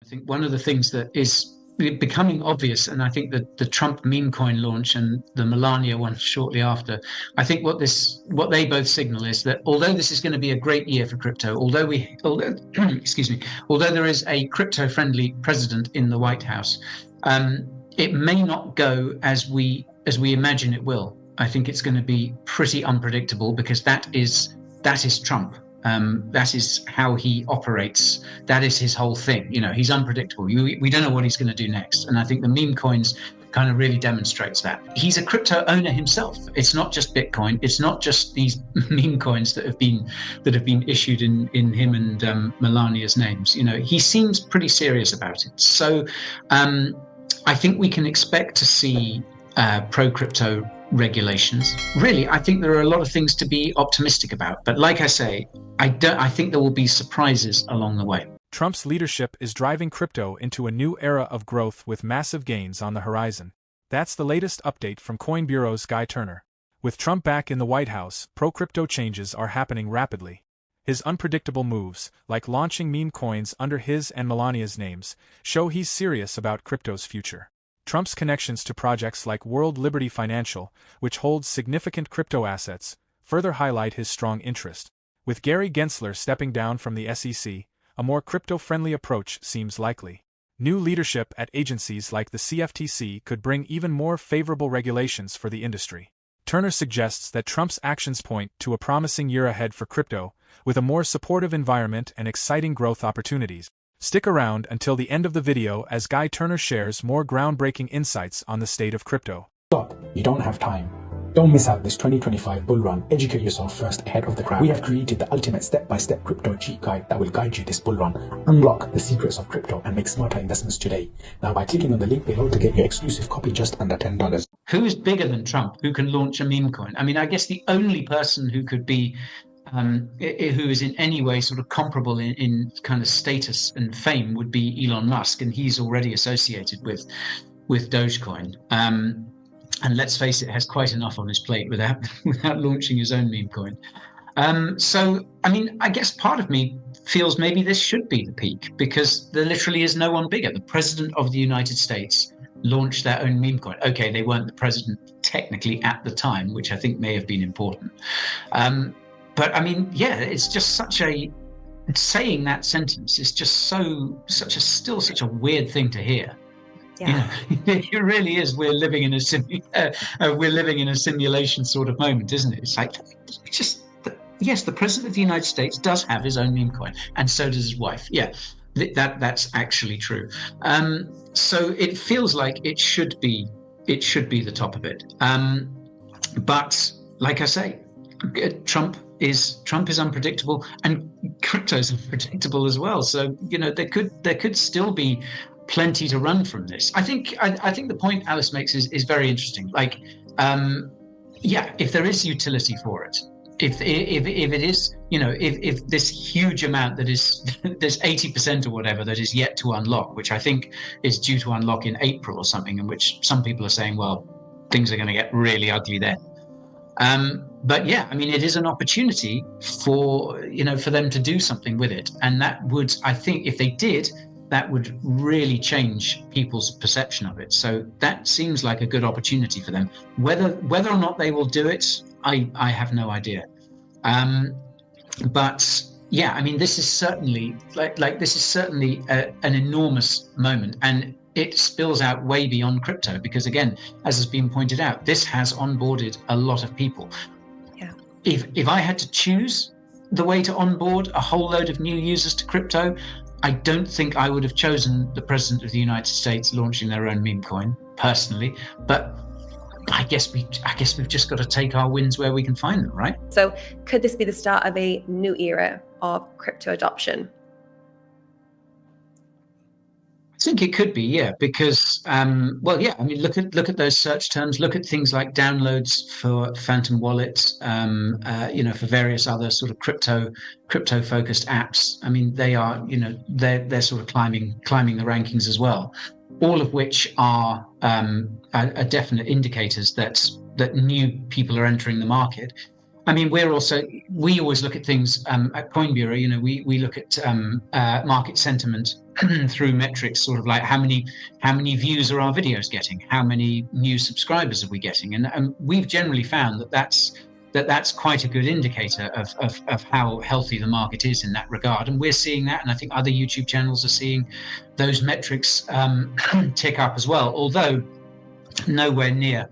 I think one of the things that is becoming obvious, and I think that the Trump meme coin launch and the Melania one shortly after, I think what they both signal is that although this is going to be a great year for crypto, although excuse me, although there is a crypto-friendly president in the White House, it may not go as we imagine it will. I think it's going to be pretty unpredictable because that is Trump. That is how he operates. That is his whole thing. He's unpredictable. We don't know what he's going to do next. And I think the meme coins kind of really demonstrates that. He's a crypto owner himself. It's not just Bitcoin. It's not just these meme coins that have been issued in him and Melania's names. He seems pretty serious about it. So I think we can expect to see pro crypto regulations. Really, I think there are a lot of things to be optimistic about. But like I say, I think there will be surprises along the way. Trump's leadership is driving crypto into a new era of growth with massive gains on the horizon. That's the latest update from Coinbureau's Guy Turner. With Trump back in the White House, pro-crypto changes are happening rapidly. His unpredictable moves, like launching meme coins under his and Melania's names, show he's serious about crypto's future. Trump's connections to projects like World Liberty Financial, which holds significant crypto assets, further highlight his strong interest. With Gary Gensler stepping down from the SEC, a more crypto-friendly approach seems likely. New leadership at agencies like the CFTC could bring even more favorable regulations for the industry. Turner suggests that Trump's actions point to a promising year ahead for crypto, with a more supportive environment and exciting growth opportunities. Stick around until the end of the video as Guy Turner shares more groundbreaking insights on the state of crypto. Stop. You don't have time. Don't miss out this 2025 bull run. Educate yourself first ahead of the crowd. We have created the ultimate step-by-step crypto cheat guide that will guide you this bull run. Unlock the secrets of crypto and make smarter investments today. Now by clicking on the link below to get your exclusive copy just under $10. Who's bigger than Trump? Who can launch a meme coin? I mean, I guess the only person who could be who is in any way sort of comparable in kind of status and fame would be Elon Musk, and he's already associated with Dogecoin. And let's face it, has quite enough on his plate without launching his own meme coin. So, I mean, I guess part of me feels maybe this should be the peak because there literally is no one bigger. The president of the United States launched their own meme coin. Okay, they weren't the president technically at the time, which I think may have been important. But I mean, yeah, it's just saying that sentence is just still such a weird thing to hear. Yeah. It really is. We're living in a simulation sort of moment, isn't it? It's like, yes, the president of the United States does have his own meme coin, and so does his wife. Yeah, that's actually true. So it feels like it should be the top of it. But like I say, Trump is unpredictable, and crypto is unpredictable as well. So there could still be plenty to run from this. I think the point Alice makes is very interesting. Like, if there is utility for it, if it is, if this huge amount that is there's 80% or whatever that is yet to unlock, which I think is due to unlock in April or something, in which some people are saying, well, things are going to get really ugly then. But yeah, I mean, it is an opportunity for them to do something with it, and that would, I think, if they did, that would really change people's perception of it. So that seems like a good opportunity for them. Whether or not they will do it, I have no idea. But yeah, I mean, this is certainly an enormous moment, and it spills out way beyond crypto because, again, as has been pointed out, this has onboarded a lot of people. Yeah. If I had to choose the way to onboard a whole load of new users to crypto, I don't think I would have chosen the president of the United States launching their own meme coin personally, but I guess we've just got to take our wins where we can find them, right? So could this be the start of a new era of crypto adoption? I think it could be, yeah, because I mean, look at those search terms. Look at things like downloads for Phantom Wallet, for various other sort of crypto focused apps. I mean, they are, they're sort of climbing the rankings as well. All of which are definite indicators that new people are entering the market. I mean, we always look at things at Coinbureau. We look at market sentiment through metrics, sort of like how many views are our videos getting, how many new subscribers are we getting, and we've generally found that's quite a good indicator of how healthy the market is in that regard. And we're seeing that, and I think other YouTube channels are seeing those metrics tick up as well, although nowhere near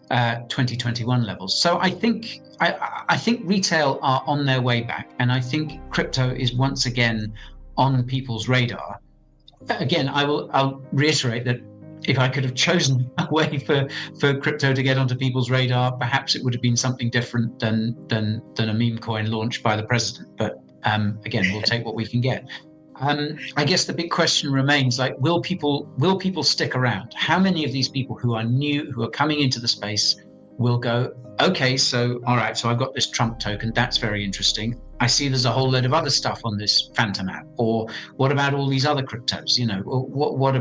2021 levels. So I think retail are on their way back, and I think crypto is once again on people's radar. Again, I'll reiterate that if I could have chosen a way for crypto to get onto people's radar, perhaps it would have been something different than a meme coin launched by the president. But again, we'll take what we can get. I guess the big question remains, like, will people stick around? How many of these people who are new, who are coming into the space, will go, okay, so all right, so I've got this Trump token, that's very interesting. I see there's a whole load of other stuff on this Phantom app, or what about all these other cryptos? You know, what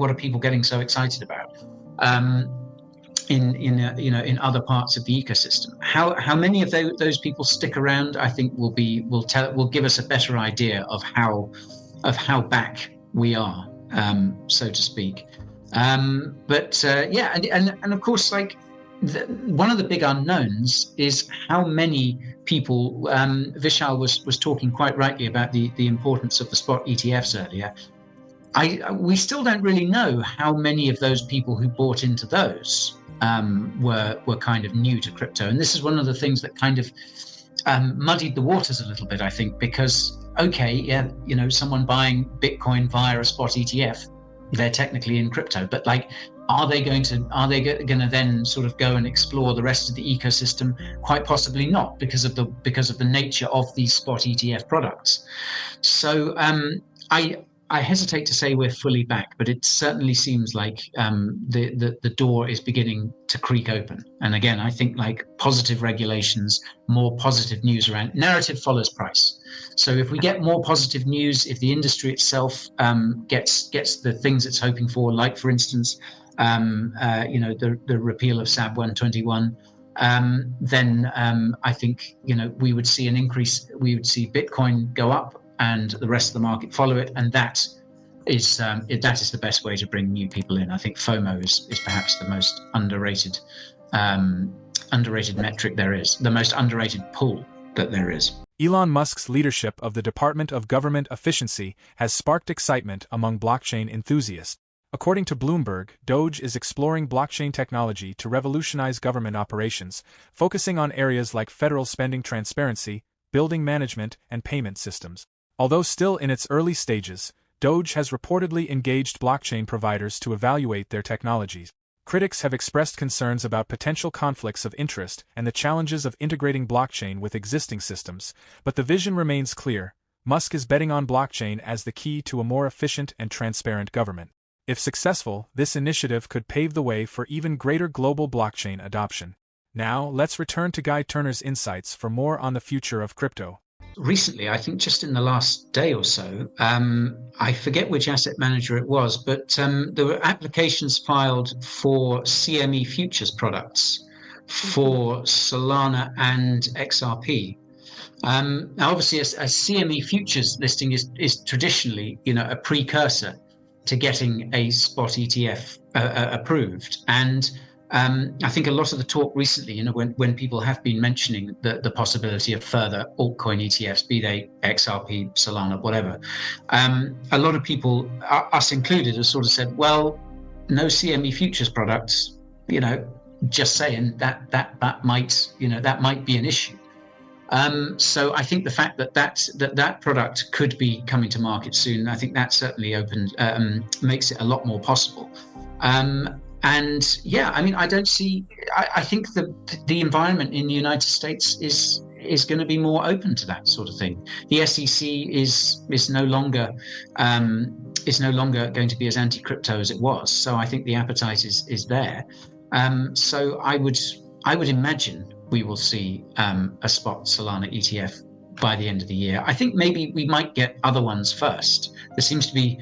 are people getting so excited about in other parts of the ecosystem? How many of those people stick around? I think will give us a better idea of how back we are, so to speak. Yeah, and of course, like, one of the big unknowns is how many people. Vishal was talking quite rightly about the importance of the spot ETFs earlier. We still don't really know how many of those people who bought into those were kind of new to crypto, and this is one of the things that kind of muddied the waters a little bit, I think, because okay, yeah, you know, someone buying Bitcoin via a spot ETF, they're technically in crypto, but like, are they going to then sort of go and explore the rest of the ecosystem? Quite possibly not, because of the nature of these spot ETF products. So I hesitate to say we're fully back, but it certainly seems like the door is beginning to creak open. And again, I think, like, positive regulations, more positive news around, narrative follows price. So if we get more positive news, if the industry itself gets the things it's hoping for, like, for instance, the repeal of SAB 121, then I think, you know, we would see an increase. We would see Bitcoin go up, and the rest of the market follow it, and that is the best way to bring new people in. I think FOMO is perhaps the most underrated metric there is, the most underrated pull that there is. Elon Musk's leadership of the Department of Government Efficiency has sparked excitement among blockchain enthusiasts. According to Bloomberg, Doge is exploring blockchain technology to revolutionize government operations, focusing on areas like federal spending transparency, building management, and payment systems. Although still in its early stages, Doge has reportedly engaged blockchain providers to evaluate their technologies. Critics have expressed concerns about potential conflicts of interest and the challenges of integrating blockchain with existing systems, but the vision remains clear. Musk is betting on blockchain as the key to a more efficient and transparent government. If successful, this initiative could pave the way for even greater global blockchain adoption. Now, let's return to Guy Turner's insights for more on the future of crypto. Recently, I think just in the last day or so, I forget which asset manager it was, but there were applications filed for CME futures products for Solana and XRP. Now, obviously, a CME futures listing is traditionally, you know, a precursor to getting a spot ETF approved. And I think a lot of the talk recently, you know, when people have been mentioning the possibility of further altcoin ETFs, be they XRP, Solana, whatever, a lot of people, us included, have sort of said, well, no CME futures products, you know, just saying that might be an issue. So I think the fact that product could be coming to market soon, I think that certainly makes it a lot more possible. And yeah, I mean, I think the environment in the United States is going to be more open to that sort of thing. The SEC is no longer going to be as anti-crypto as it was. So I think the appetite is there. So I would imagine we will see a spot Solana ETF by the end of the year. I think maybe we might get other ones first. There seems to be,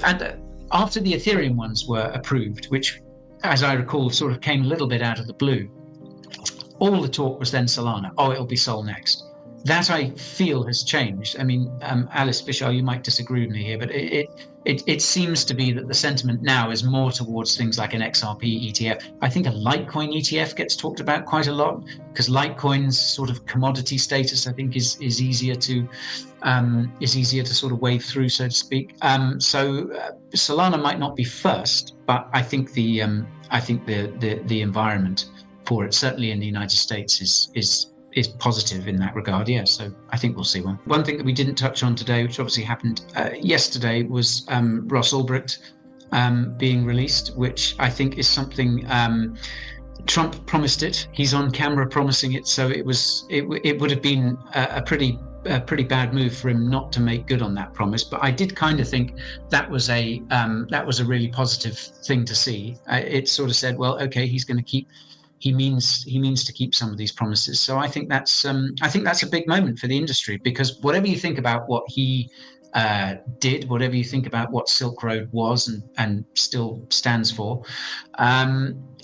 and after the Ethereum ones were approved, which, as I recall, sort of came a little bit out of the blue, all the talk was then Solana. Oh, it'll be Sol next. that I feel has changed. I mean, Alice Fisher, you might disagree with me here, but it seems to be that the sentiment now is more towards things like an XRP ETF. I think a Litecoin ETF gets talked about quite a lot because Litecoin's sort of commodity status, I think, is easier to sort of wade through, so to speak. So Solana might not be first, but I think the environment for it, certainly in the United States, is positive in that regard. Yeah, so I think we'll see one. One thing that we didn't touch on today, which obviously happened yesterday, was Ross Ulbricht being released, which I think is something Trump promised it. He's on camera promising it, so it would have been a pretty bad move for him not to make good on that promise. But I did kind of think that was a really positive thing to see. It sort of said, well, okay, he's going to keep. He means to keep some of these promises. So I think that's a big moment for the industry, because whatever you think about what he did, whatever you think about what Silk Road was and still stands for,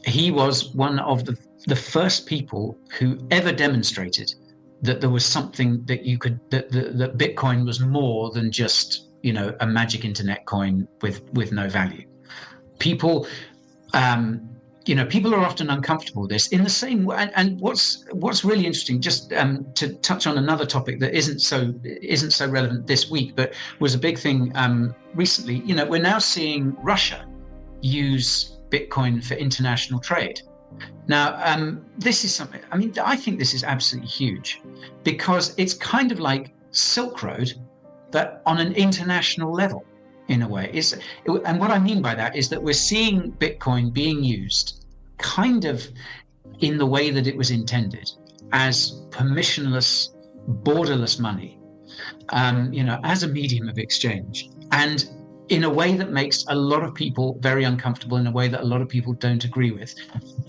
he was one of the first people who ever demonstrated that there was something that that Bitcoin was more than just, a magic internet coin with no value. People people are often uncomfortable with this in the same way. And what's really interesting, just to touch on another topic that isn't so relevant this week, but was a big thing recently. We're now seeing Russia use Bitcoin for international trade. Now, this is something. I mean, I think this is absolutely huge, because it's kind of like Silk Road, but on an international level. In a way, and what I mean by that is that we're seeing Bitcoin being used kind of in the way that it was intended, as permissionless, borderless money, as a medium of exchange, and in a way that makes a lot of people very uncomfortable, in a way that a lot of people don't agree with.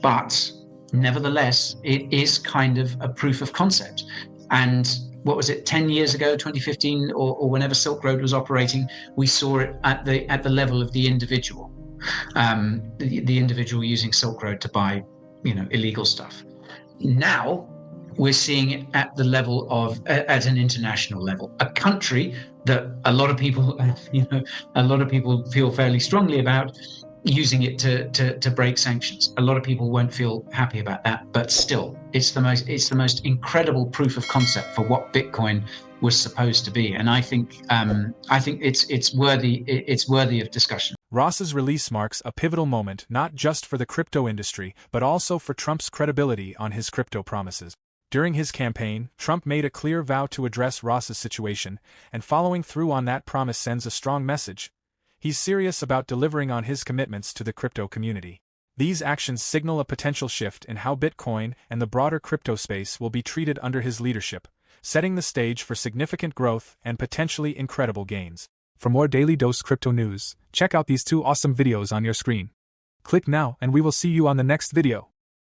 But nevertheless, it is kind of a proof of concept. And what was it, 10 years ago, 2015, or whenever Silk Road was operating, we saw it at the level of the individual, the individual using Silk Road to buy, illegal stuff. Now we're seeing it at the level of, at an international level, a country that a lot of people feel fairly strongly about, using it to break sanctions. A lot of people won't feel happy about that, but still, it's the most incredible proof of concept for what Bitcoin was supposed to be, and I think it's worthy of discussion. Ross's release marks a pivotal moment not just for the crypto industry, but also for Trump's credibility on his crypto promises. During his campaign, Trump made a clear vow to address Ross's situation, and following through on that promise sends a strong message. He's serious about delivering on his commitments to the crypto community. These actions signal a potential shift in how Bitcoin and the broader crypto space will be treated under his leadership, setting the stage for significant growth and potentially incredible gains. For more Daily Dose Crypto news, check out these 2 awesome videos on your screen. Click now and we will see you on the next video.